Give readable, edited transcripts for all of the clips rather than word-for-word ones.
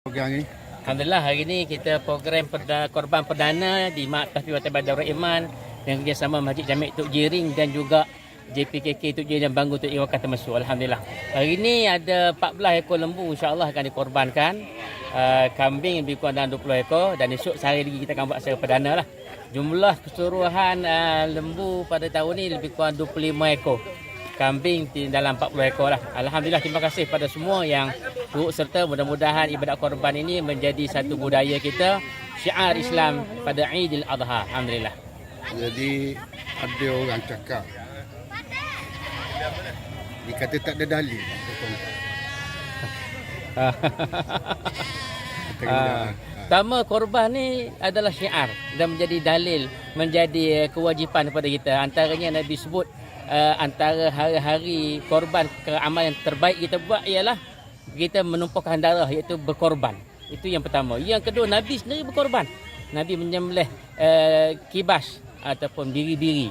Program ni. Alhamdulillah hari ini kita program korban perdana di Markaz Piwatan Badar Iman dengan kerjasama Masjid Jamik Tok Jiring dan juga JPKK Tok Jiring dan Banggu Tok Iwakan termasuk. Alhamdulillah. Hari ini ada 14 ekor lembu insya-Allah akan dikorbankan. Kambing lebih kurang dalam 20 ekor dan esok sehari lagi kita akan buat secara perdana lah. Jumlah keseluruhan lembu pada tahun ini lebih kurang 25 ekor. Kambing dalam 40 ekor lah. Alhamdulillah, terima kasih pada semua yang turut serta. Mudah-mudahan ibadat korban ini menjadi satu budaya kita, syiar Islam pada Eidil Adha. Alhamdulillah. Jadi ada orang cakap dia kata tak ada dalil. Pertama, korban ni adalah syiar dan menjadi dalil, menjadi kewajipan kepada kita. Antaranya Nabi sebut antara hari-hari korban amalan yang terbaik kita buat ialah kita menumpahkan darah, iaitu berkorban. Itu yang pertama. Yang kedua, Nabi sendiri berkorban. Nabi menyembelih kibas ataupun biri-biri.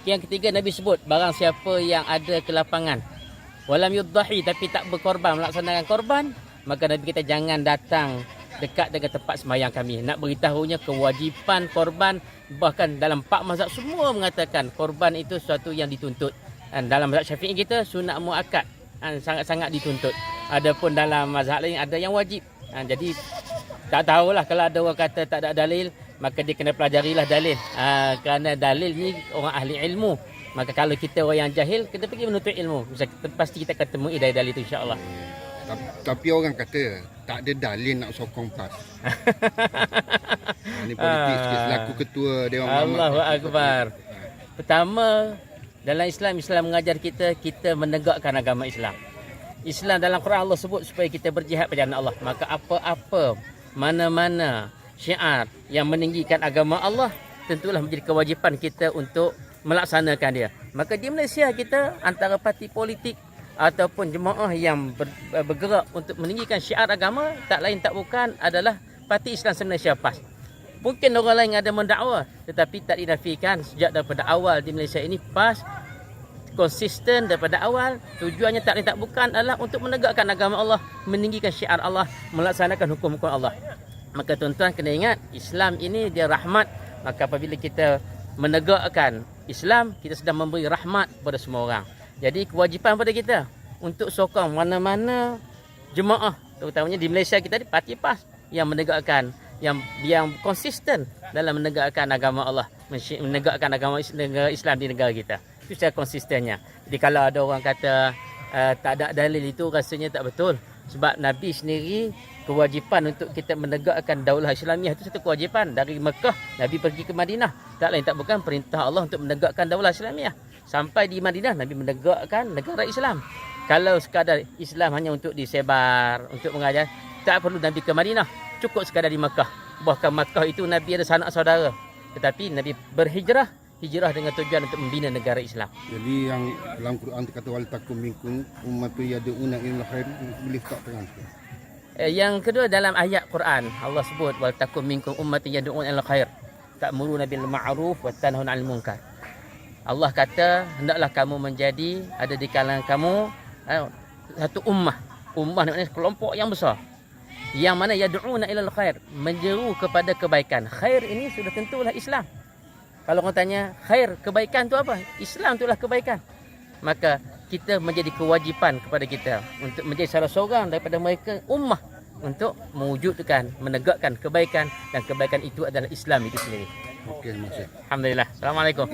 Yang ketiga, Nabi sebut barang siapa yang ada kelapangan walam yudhahi tapi tak berkorban, melaksanakan korban, maka Nabi kita jangan datang dekat dengan tempat sembahyang kami. Nak beritahunya kewajipan korban, bahkan dalam 4 mazhab semua mengatakan korban itu sesuatu yang dituntut. Dan dalam mazhab Syafi'i kita sunat muakkad, sangat-sangat dituntut. Adapun dalam mazhab lain ada yang wajib. Jadi tak tahulah, kalau ada orang kata tak ada dalil, maka dia kena pelajarilah dalil. Kerana dalil ni orang ahli ilmu. Maka kalau kita orang yang jahil, kita pergi menuntut ilmu. Pasti kita akan temui dalil itu insya-Allah. Tapi orang kata tak ada dalil nak sokong PAS. Ini politik sikit selaku ketua Dewan Ulama. Allahu Akbar. Pertama, dalam Islam mengajar kita menegakkan agama Islam. Islam dalam Quran Allah sebut supaya kita berjihad pada jalan Allah. Maka apa-apa, mana-mana syiar yang meninggikan agama Allah, tentulah menjadi kewajipan kita untuk melaksanakan dia. Maka di Malaysia kita, antara parti politik ataupun jemaah yang bergerak untuk meninggikan syiar agama, tak lain tak bukan adalah Parti Islam Malaysia PAS. Mungkin orang lain ada mendakwa, tetapi tak dinafikan sejak daripada awal di Malaysia ini PAS konsisten daripada awal. Tujuannya tak lain tak bukan adalah untuk menegakkan agama Allah, meninggikan syiar Allah, melaksanakan hukum-hukum Allah. Maka tuan-tuan kena ingat, Islam ini dia rahmat. Maka apabila kita menegakkan Islam, kita sedang memberi rahmat kepada semua orang. Jadi kewajipan pada kita untuk sokong mana-mana jemaah, terutamanya di Malaysia kita ni parti PAS yang menegakkan, yang konsisten dalam menegakkan agama Allah, menegakkan agama Islam di negara kita. Itu secara konsistennya. Jadi kalau ada orang kata tak ada dalil, itu rasanya tak betul. Sebab Nabi sendiri kewajipan untuk kita menegakkan daulah Islamiah itu satu kewajipan. Dari Mekah Nabi pergi ke Madinah, tak lain tak bukan perintah Allah untuk menegakkan daulah Islamiah. Sampai di Madinah Nabi menegakkan negara Islam. Kalau sekadar Islam hanya untuk disebar, untuk mengajar, tak perlu Nabi ke Madinah, cukup sekadar di Mekah. Bahkan Mekah itu Nabi ada sanak saudara, tetapi Nabi berhijrah, hijrah dengan tujuan untuk membina negara Islam. Jadi yang dalam Quran kata wal takum minkum ummatun yad'una ilal khair, boleh tak terang? Yang kedua, dalam ayat Quran Allah sebut wal takum minkum ummatun yad'una ilal khair ta'muruna bil ma'ruf wa tanhauna 'anil munkar. Allah kata hendaklah kamu menjadi ada di kalangan kamu satu ummah. Ummah maknanya kelompok yang besar, yang mana yad'una ilal khair, menyeru kepada kebaikan. Khair ini sudah tentulah Islam. Kalau orang tanya khair, kebaikan tu apa? Islam itulah kebaikan. Maka kita menjadi kewajipan kepada kita untuk menjadi salah seorang daripada mereka ummah untuk mewujudkan, menegakkan kebaikan, dan kebaikan itu adalah Islam itu sendiri. Okey, terima kasih. Alhamdulillah. Assalamualaikum.